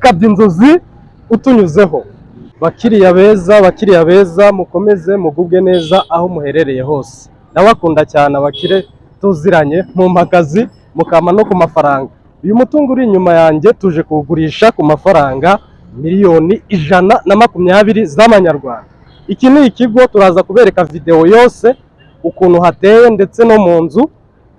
kabya inzozi utunyuzeho. Bakiriya beza mukomeze mugubwe neza aho muherereye hose. Ndabakunda cyane abakire tuziranye mu magazi mukama no ku mafaranga. Uyu mutungo uri inyuma yanjye tuje kuwugurisha ku mafaranga miliyoni 120 z'amanyarwanda. Iki ni ikigo, turaza kubereka video yose ukuntu hateye ndetse no mu nzu.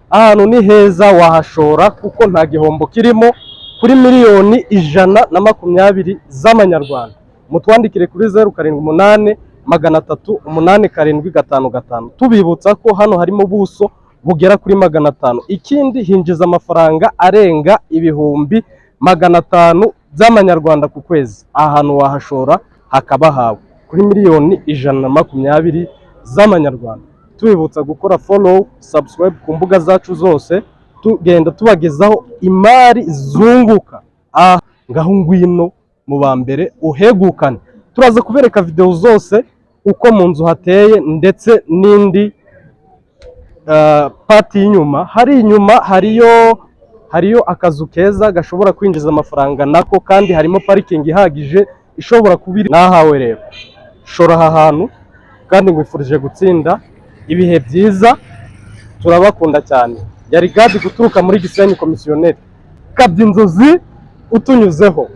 Ahantu ni heza, wahashora kuko nta gihombo kirimo, kuri miliyoni 120 z'amanyarwanda. Mutwandikire kuri 078 308 tubibutsa ko hano harimo ubuso bugera kuri 500. Ikindi hinjiza amafaranga arenga ibihumbi 500 z'amanyarwanda ku kwezi. Ahantu wahashora hakaba hawe kuri miliyoni 120 z'amanyarwanda. Tubibutsa gukora follow, subscribe ku mbuga zacu zose, tugenda tubagezaho imari zunguka. Ngaho ngwino mu bambere uhegukane. Turaza kubereka video zose uko mu nzu hateye ndetse n'indi pati y'inyuma. Hariyo akazu keza gashobora kwinjiza amafaranga nako, kandi harimo parikingi ihagije ishobora kubiri nahawe. Rero shora aha hantu kandi ngwifurije gutsinda ibihe byiza. Turabakunda cyane. Yari Gadi guturuka muri Gisenyi komisiyoneri. Kabya inzozi utunyuzeho.